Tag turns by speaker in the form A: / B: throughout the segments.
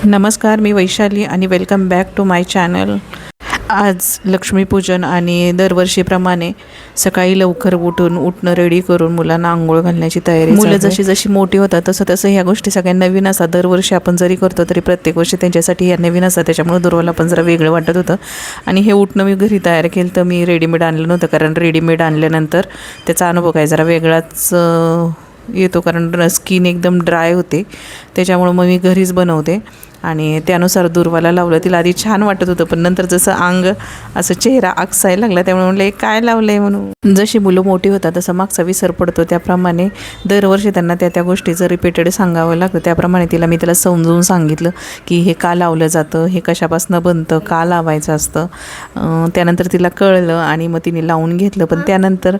A: नमस्कार, मी वैशाली आणि welcome back to my channel. आज लक्ष्मीपूजन आणि दरवर्षीप्रमाणे सकाळी लवकर उठणं रेडी करून मुलांना आंघोळ घालण्याची तयारी. मुलं जशी जशी मोठी होतात तसं तसं ह्या गोष्टी सगळ्या नवीन असतात. दरवर्षी आपण जरी करतो तरी प्रत्येक वर्षी त्यांच्यासाठी ह्या नवीन असतात. त्याच्यामुळे दुर्वाला पण जरा वेगळं वाटत होतं. आणि हे उठणं मी घरी तयार केलं तर मी रेडीमेड आणलं नव्हतं, कारण रेडीमेड आणल्यानंतर त्याचा अनुभव काय जरा वेगळाच येतो, कारण स्किन एकदम ड्राय होते. त्याच्यामुळं मग मी घरीच बनवते आणि त्यानुसार दुर्वाला लावलं. तिला आधी छान वाटत होतं, पण नंतर जसं अंग असं चेहरा आकसायला लागला त्यामुळे म्हणलं हे काय लावलं आहे म्हणून. जशी मुलं मोठी होतात तसं मागचा विसर पडतो. त्याप्रमाणे दरवर्षी त्यांना त्या गोष्टीचं रिपीटेड सांगावं लागतं. त्याप्रमाणे मी तिला समजून सांगितलं की हे का लावलं जातं, हे कशापासून बनतं, का लावायचं असतं. त्यानंतर तिला कळलं आणि मग तिने लावून घेतलं. पण त्यानंतर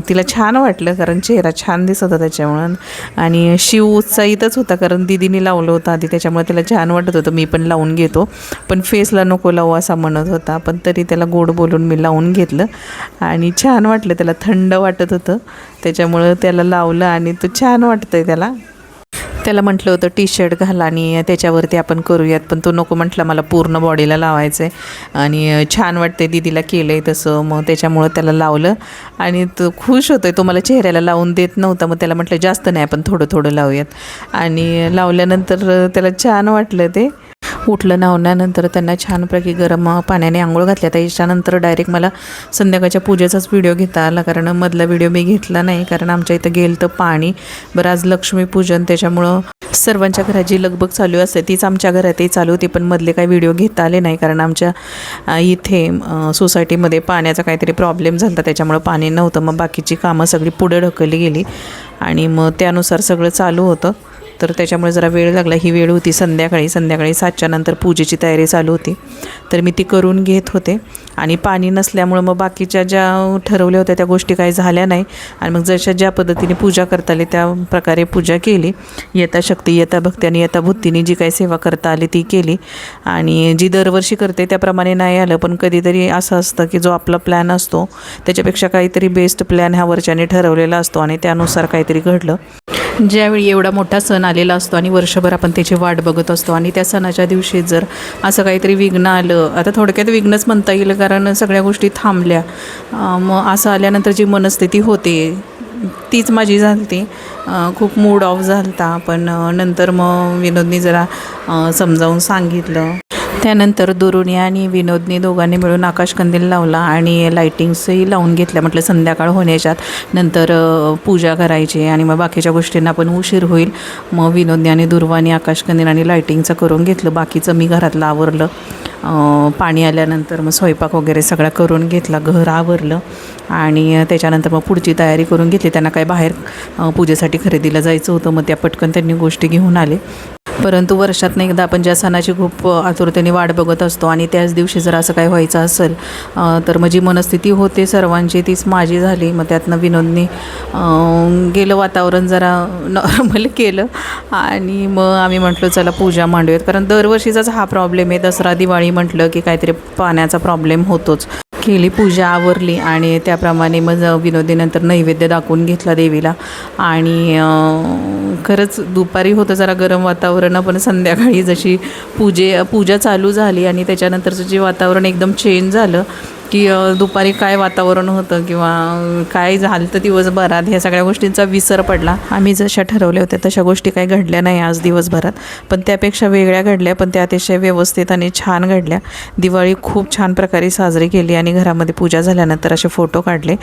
A: तिला छान वाटलं, कारण चेहरा छान दिसत होता त्याच्यामुळं. आणि शिव उत्साहितच होता, कारण दीदीने लावलं होतं आधी, त्याच्यामुळे त्याला छान वाटत होतं. मी पण लावून घेतो, पण फेसला नको लावू असा म्हणत होता, पण तरी त्याला गोड बोलून मी लावून घेतलं आणि छान वाटलं. त्याला थंड वाटत होतं त्याच्यामुळं त्याला लावलं आणि तो छान वाटतंय त्याला म्हटलं होतं टी शर्ट घाल आणि त्याच्यावरती आपण करूयात, पण तो नको म्हटला, मला पूर्ण बॉडीला लावायचं आहे आणि छान वाटते दीदीला केलं आहे तसं. मग त्याच्यामुळं त्याला लावलं आणि तो खुश होतोय. तो मला चेहऱ्याला लावून देत नव्हता, मग त्याला म्हटलं जास्त नाही, आपण थोडं थोडं लावूयात. आणि लावल्यानंतर त्याला छान वाटलं. ते उठलं. नावल्यानंतर त्यांना छानपैकी गरम पाण्याने आंघोळ घातल्या. त्याच्यानंतर डायरेक्ट मला संध्याकाळच्या पूजेचाच व्हिडिओ घेता आला, कारण मधला व्हिडिओ मी घेतला नाही, कारण आमच्या इथं गेलं तर पाणी. बरं, आज लक्ष्मीपूजन त्याच्यामुळं सर्वांच्या घरात जी लगबग चालू असते तीच आमच्या घरातही चालू होती. पण मधले काही व्हिडिओ घेता आले नाही, कारण आमच्या इथे सोसायटीमध्ये पाण्याचा काहीतरी प्रॉब्लेम झाला, त्याच्यामुळं पाणी नव्हतं. मग बाकीची कामं सगळी पुढे ढकलली गेली आणि मग त्यानुसार सगळं चालू होतं. तर त्याच्यामुळे जरा वेळ लागला. ही वेळ होती संध्याकाळी 7च्या नंतर पूजेची तयारी चालू होती, तर मी ती करून घेत होते. आणि पाणी नसल्यामुळं मग बाकीच्या ज्या ठरवल्या होत्या त्या गोष्टी काही झाल्या नाही. आणि मग ज्या पद्धतीने पूजा करता आली त्या प्रकारे पूजा केली. येता शक्ती, येता भक्ती आणि येता बुद्धीने जी काही सेवा करता आली ती केली. आणि जी दरवर्षी करते त्याप्रमाणे नाही आलं, पण कधीतरी असं असतं की जो आपला प्लॅन असतो त्याच्यापेक्षा काहीतरी बेस्ट प्लॅन ह्या वर्षाने ठरवलेला असतो आणि त्यानुसार काहीतरी घडलं. ज्यावेळी एवढा मोठा सण आलेला असतो आणि वर्षभर आपण त्याची वाट बघत असतो आणि त्या सणाच्या दिवशी जर असं काहीतरी विघ्न आलं, आता थोडक्यात विघ्नच म्हणता येईल, कारण सगळ्या गोष्टी थांबल्या. मग असं आल्यानंतर जी मनस्थिती होते तीच माझी झाली. खूप मूड ऑफ झालता, पण नंतर मग विनोदनी जरा समजावून सांगितलं. त्यानंतर दुरुनी आणि विनोदनी दोघांनी मिळून आकाशकंदील लावला आणि लाईटिंग्सही लावून घेतल्या. म्हटलं संध्याकाळ होण्याच्यात नंतर पूजा करायची आणि मग बाकीच्या गोष्टींना पण उशीर होईल. मग विनोदनी आणि दुर्वानी आकाशकंदील आणि लाईटिंगचं करून घेतलं. बाकीचं मी घरातलं आवरलं. पाणी आल्यानंतर मग स्वयंपाक वगैरे सगळा करून घेतला, घर आवरलं आणि त्याच्यानंतर मग पुढची तयारी करून घेतली. त्यांना काय बाहेर पूजेसाठी खरेदीला जायचं होतं, मग त्या पटकन त्यांनी गोष्टी घेऊन आले. परंतु वर्षातनं एकदा आपण ज्या सणाची खूप आतुरतेने वाट बघत असतो आणि त्याच दिवशी जर असं काही व्हायचं असेल तर मग जी मनस्थिती होते सर्वांची तीच माझी झाली. मग त्यातनं विनोदनी गेलं, वातावरण जरा नॉर्मल केलं आणि मग आम्ही म्हटलं चला पूजा मांडूयात, कारण दरवर्षीचाच हा प्रॉब्लेम आहे. दसरा दिवाळी म्हटलं की काहीतरी पाण्याचा प्रॉब्लेम होतोच. केली पूजा, आवरली आणि त्याप्रमाणे मग विनोदीनंतर नैवेद्य दाखवून घेतला देवीला. आणि खरंच दुपारी होतं जरा गरम वातावरण, पण संध्याकाळी जशी पूजा चालू झाली आणि त्याच्यानंतरचं जे वातावरण एकदम चेंज झालं की दुपारी काय वातावरण होतं किंवा काय झालं तर दिवसभरात ह्या सगळ्या गोष्टींचा विसर पडला. आम्ही जशा ठरवल्या होत्या तशा गोष्टी काही घडल्या नाही आज दिवसभरात, पण त्यापेक्षा वेगळ्या घडल्या, पण त्या अतिशय व्यवस्थित आणि छान घडल्या. दिवाळी खूप छान प्रकारे साजरी केली आणि घरामध्ये पूजा झाल्यानंतर असे फोटो काढले.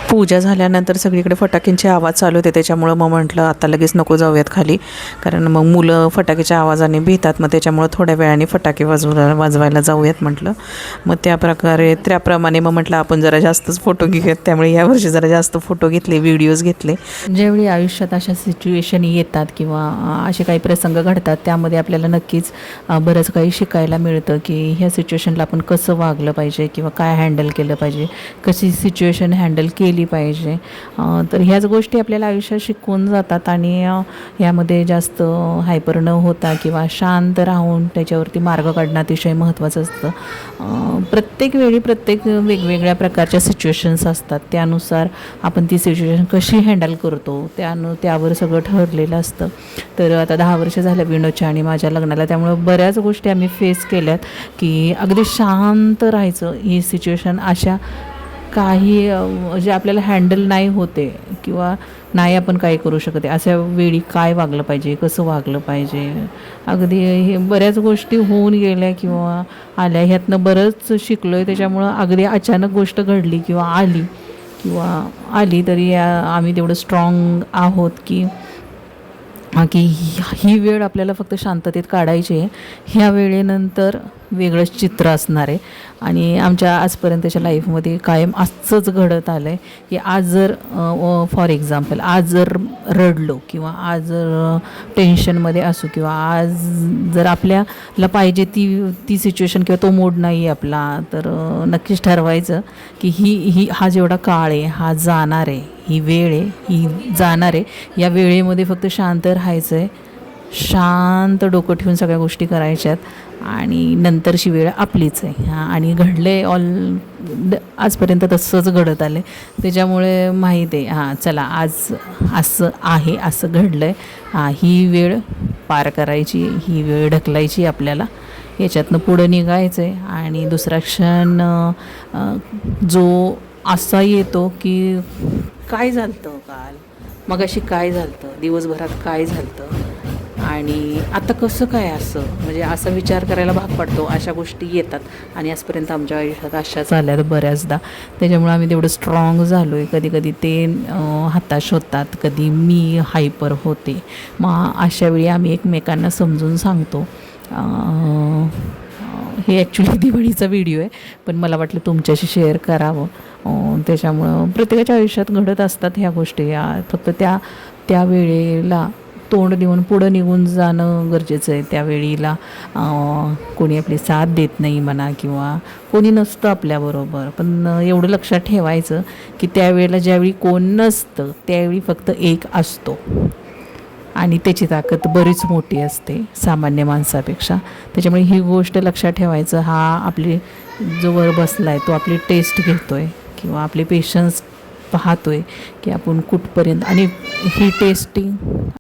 A: पूजा झाल्यानंतर सगळीकडे फटाक्यांचे आवाज चालू होते, त्याच्यामुळं मग म्हटलं आता लगेच नको जाऊयात खाली, कारण मग मुलं फटाक्याच्या आवाजाने भीतात. मग त्याच्यामुळं थोड्या वेळाने फटाके वाजवायला जाऊयात म्हटलं. मग त्याप्रमाणे मग म्हटलं आपण जरा जास्तच फोटो घेऊयात. त्यामुळे यावर्षी जरा जास्त फोटो घेतले, व्हिडिओज घेतले. ज्यावेळी आयुष्यात अशा सिच्युएशन येतात किंवा असे काही प्रसंग घडतात त्यामध्ये आपल्याला नक्कीच बरंच काही शिकायला मिळतं की ह्या सिच्युएशनला आपण कसं वागलं पाहिजे किंवा काय हँडल केलं पाहिजे, कशी सिच्युएशन हँडल केली
B: पाहिजे. तर ह्याच गोष्टी आपल्याला आयुष्यात शिकवून जातात आणि यामध्ये जास्त हायपर न होता किंवा शांत राहून त्याच्यावरती मार्ग काढणं अतिशय महत्त्वाचं असतं. प्रत्येक वेळी प्रत्येक वेगवेगळ्या प्रकारच्या सिच्युएशन्स असतात, त्यानुसार आपण ती सिच्युएशन कशी हँडल करतो त्यावर सगळं ठरलेलं असतं. तर आता 10 वर्ष झालं विनोदच्या आणि माझ्या लग्नाला, त्यामुळं बऱ्याच गोष्टी आम्ही फेस केल्यात की अगदी शांत राहायचं. ही सिच्युएशन अशा काही जे आपल्याला हँडल नाही होते किंवा नाही आपण काय करू शकते अशा वेळी काय वागलं पाहिजे, कसं वागलं पाहिजे, अगदी हे बऱ्याच गोष्टी होऊन गेल्या किंवा आल्या, ह्यातनं बरंच शिकलो आहे. त्याच्यामुळं अगदी अचानक गोष्ट घडली किंवा आली तरी आम्ही तेवढं स्ट्रॉंग आहोत की ही वेळ आपल्याला फक्त शांततेत काढायची आहे. ह्या वेळेनंतर वेगळंच चित्र असणार आहे. आणि आमच्या आजपर्यंतच्या लाईफमध्ये कायम असंच घडत आलं आहे की आज जर फॉर एक्झाम्पल आज जर रडलो किंवा आज जर टेन्शनमध्ये असू किंवा आज जर आपल्याला पाहिजे ती सिच्युएशन किंवा तो मूड नाही आहे आपला, तर नक्कीच ठरवायचं की हा जेवढा काळ आहे हा जाणार आहे, ही वेळ आहे ही जाणार आहे. या वेळेमध्ये फक्त शांत राहायचं आहे, शांत डोकं ठेवून सगळ्या गोष्टी करायच्यात आणि नंतरची वेळ आपलीच आहे. आणि घडले आजपर्यंत तसंच घडत आलं आहे. त्याच्यामुळे माहीत आहे चला आज असं आहे, असं घडलं आहे, ही वेळ पार करायची, ही वेळ ढकलायची आपल्याला, याच्यातनं पुढं निघायचं आहे. आणि दुसरा क्षण जो असा येतो की काय झालं होतं काल, मगाशी काय झालं होतं, दिवसभरात काय झालं होतं आणि आता कसं काय, असं म्हणजे असा विचार करायला भाग पडतो. अशा गोष्टी येतात आणि आजपर्यंत आमच्या आयुष्यात अशाच आल्यात बऱ्याचदा. त्याच्यामुळे आम्ही तेवढं स्ट्रॉंग झालो आहे. कधी कधी ते हताश होतात, कधी मी हायपर होते. मग अशा वेळी आम्ही एकमेकांना समजून सांगतो. हे ॲक्च्युली दिवाळीचा व्हिडिओ आहे, पण मला वाटलं तुमच्याशी शेअर करावं. त्याच्यामुळं प्रत्येकाच्या आयुष्यात घडत असतात ह्या गोष्टी. फक्त त्या वेळेला तोंड देऊन पुढं निघून जाणं गरजेचं आहे. त्यावेळीला कोणी आपली साथ देत नाही म्हणा किंवा कोणी नसतं आपल्याबरोबर, पण एवढं लक्षात ठेवायचं की त्यावेळेला ज्यावेळी कोण नसतं त्यावेळी फक्त एक असतो आणि त्याची ताकद बरीच मोठी असते सामान्य माणसापेक्षा. त्याच्यामुळे ही गोष्ट लक्षात ठेवायचं. आपली जो वर बसला आहे तो आपली टेस्ट घेतो आहे किंवा आपले पेशन्स पाहतोय की आपण कुठपर्यंत. आणि ही टेस्टिंग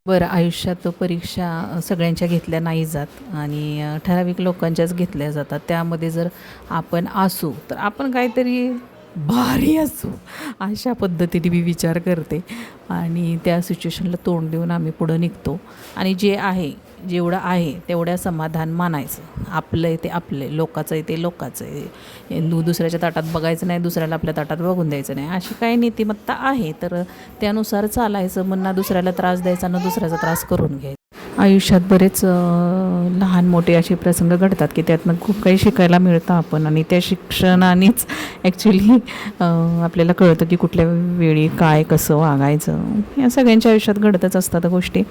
B: बरं, आयुष्यात परीक्षा सगळ्यांच्या घेतल्या नाही जात आणि ठराविक लोकांच्याच घेतल्या जातात. त्यामध्ये जर आपण असू तर आपण काहीतरी भारी असू अशा पद्धतीने मी विचार करते आणि त्या सिच्युएशनला तोंड देऊन आम्ही पुढं निघतो. आणि जे आहे जेवढं आहे तेवढ्या समाधान मानायचं. आपलं आहे ते आपलं, लोकाचं आहे ते लोकाचं आहे. दुसऱ्याच्या ताटात बघायचं नाही, दुसऱ्याला आपल्या ताटात बघून द्यायचं नाही. अशी काही नीतिमत्ता आहे, तर त्यानुसार चालायचं. मग ना दुसऱ्याला त्रास द्यायचा ना दुसऱ्याचा त्रास करून घ्यायचा. आयुष्यात बरेच लहान मोठे असे प्रसंग घडतात की त्यातनं खूप काही शिकायला मिळतं आपण. आणि त्या शिक्षणानेच ॲक्च्युली आपल्याला कळतं की कुठल्या वेळी काय कसं वागायचं. या सगळ्यांच्या आयुष्यात घडतच असतात गोष्टी.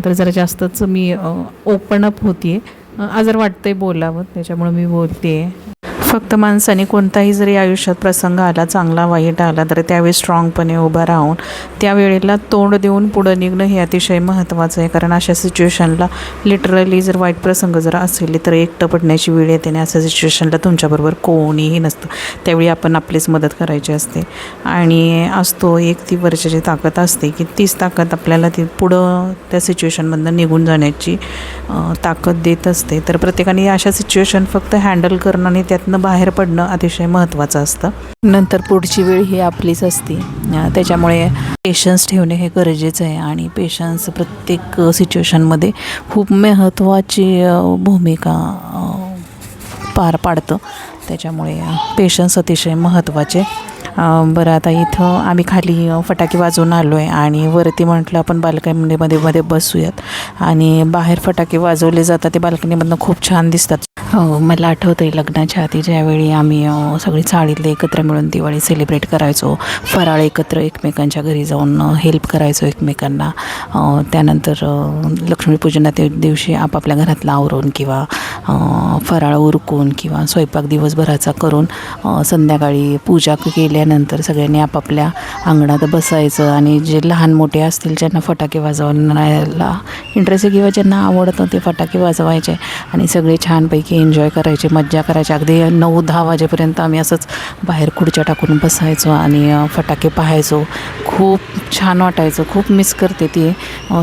B: तर जरा जास्तच मी ओपन अप होते आहे. जर वाटतं आहे बोलावं, त्याच्यामुळं मी बोलते आहे. फक्त माणसाने कोणताही जरी आयुष्यात प्रसंग आला, चांगला वाईट आला, तर त्यावेळी स्ट्रॉंगपणे उभं राहून त्यावेळेला तोंड देऊन पुढं निघणं हे अतिशय महत्त्वाचं आहे. कारण अशा सिच्युएशनला लिटरली जर वाईट प्रसंग जर असेल तर एकटं पडण्याची वेळ येते आणि अशा सिच्युएशनला तुमच्याबरोबर कोणीही नसतं. त्यावेळी आपण आपलीच मदत करायची असते. आणि असतो एक ती वर्षाची ताकद असते की तीच ताकद आपल्याला ती पुढं त्या सिच्युएशनमधनं निघून जाण्याची ताकद देत असते. तर प्रत्येकाने अशा सिच्युएशन फक्त हँडल करणं आणि त्यातनं बाहेर पडणं अतिशय महत्त्वाचं असतं. नंतर पुढची वेळ ही आपलीच असते. त्याच्यामुळे पेशन्स ठेवणे हे गरजेचं आहे. आणि पेशन्स प्रत्येक सिच्युएशनमध्ये खूप महत्त्वाची भूमिका पार पाडतं. त्याच्यामुळे पेशन्स अतिशय महत्त्वाचे. बरं, आता इथं आम्ही खाली फटाके वाजवून आलो आहे आणि वरती म्हटलं आपण बाल्कनीमध्ये बसूयात. आणि बाहेर फटाके वाजवले जातात ते बाल्कनीमधनं खूप छान दिसतात. मला आठवतं आहे लग्नाच्या आधी ज्यावेळी आम्ही सगळी चाळीतले एकत्र मिळून दिवाळी सेलिब्रेट करायचो. फराळ एकत्र एकमेकांच्या घरी जाऊन हेल्प करायचो एकमेकांना. त्यानंतर लक्ष्मीपूजनाच्या दिवशी आपापल्या घरातलं आवरून किंवा
A: फराळ उरकून किंवा स्वयंपाक दिवसभराचा करून संध्याकाळी पूजा केल्यानंतर सगळ्यांनी आपापल्या अंगणात बसायचं आणि जे लहान मोठे असतील ज्यांना फटाके वाजवण्याला इंटरेस्ट आहे किंवा ज्यांना आवडतं ते फटाके वाजवायचे आणि सगळे छानपैकी एन्जॉय करायचे, मज्जा करायचे. अगदी 9-10 वाजेपर्यंत आम्ही असंच बाहेर खुर्च्या टाकून बसायचो आणि फटाके पाहायचो. खूप छान वाटायचं. खूप मिस करते ती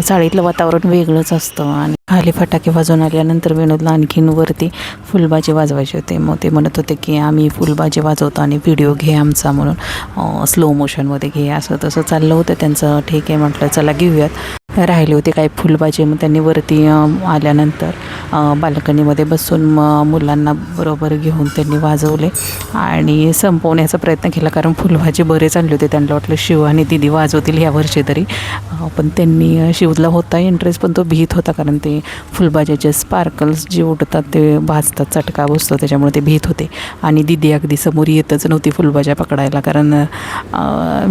A: चाळीतलं वातावरण वेगळंच असतं. आणि खाली फटाके वाजवून आल्यानंतर विनोदला आणखीन वरती फुलबाजी वाजवायचे होते. मग ते म्हणत होते की आम्ही फुलबाजी वाजवतो आणि व्हिडिओ घे आमचा म्हणून, स्लो मोशनमध्ये घे. असं तसं चाललं होतं त्यांचं. ठीक आहे म्हटलं चला घेऊयात. राहिले होते काही फुलबाजी. मग त्यांनी वरती आल्यानंतर बाल्कनीमध्ये बसून मुलांना बरोबर घेऊन त्यांनी वाजवले आणि संपवण्याचा प्रयत्न केला, कारण फुलबाजी बरेच आणले होते. त्यांना वाटलं शिव आणि दिदी वाजवतील ह्या वर्षी तरी, पण त्यांनी शिवला होता इंटरेस्ट पण तो भीत होता, कारण ते फुलबाजाचे स्पार्कल्स जे उडतात ते भाजतात, चटका बसतो, त्याच्यामुळे ते भीत होते. आणि दिदी अगदी समोर येतच नव्हती फुलबाजा पकडायला, कारण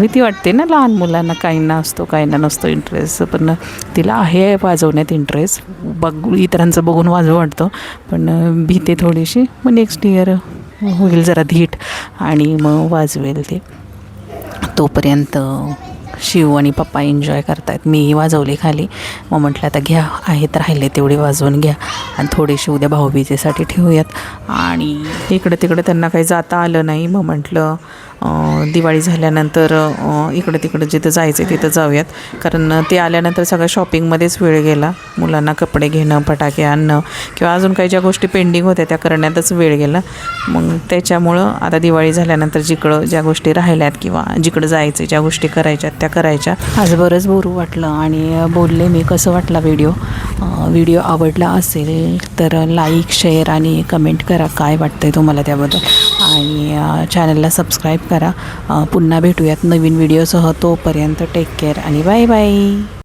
A: भीती वाटते ना लहान मुलांना. काहींना असतो काहींना नसतो इंटरेस्ट, पण तिला आहे वाजवण्यात इंटरेस्ट. इतरांचं बघून वाजव वाटतं, पण भीते थोडीशी. मग नेक्स्ट इयर होईल जरा धीट आणि मग वाजवेल ते. तोपर्यंत शिव आणि पप्पा एन्जॉय करतायत. मीही वाजवली खाली. मग म्हटलं आता घ्या, आहेत राहिले तेवढे वाजवून घ्या आणि थोडेसे उद्या भाऊबीजेसाठी ठेवूयात. आणि इकडे तिकडे त्यांना काही जाता आलं नाही. मग म्हटलं दिवाळी झाल्यानंतर इकडे तिकडे जिथं जायचं आहे तिथं जाऊयात, कारण ते आल्यानंतर सगळं शॉपिंगमध्येच वेळ गेला. मुलांना कपडे घेणं, फटाके आणणं किंवा अजून काही ज्या गोष्टी पेंडिंग होत्या त्या करण्यातच वेळ गेला. मग त्याच्यामुळं आता दिवाळी झाल्यानंतर ज्या गोष्टी राहिल्यात किंवा जिकडं जायचं ज्या गोष्टी करायच्यात त्या करायच्या. आज बरंच बोरू वाटलं आणि बोलले मी. कसं वाटला व्हिडिओ आवडला असेल तर लाईक, शेअर आणि कमेंट करा काय वाटतंय तुम्हाला त्याबद्दल. आणि चॅनलला सबस्क्राईब करा. पुन्हा भेटूयात नवीन व्हिडिओसह. तोपर्यंत टेक केअर आणि बाय बाय.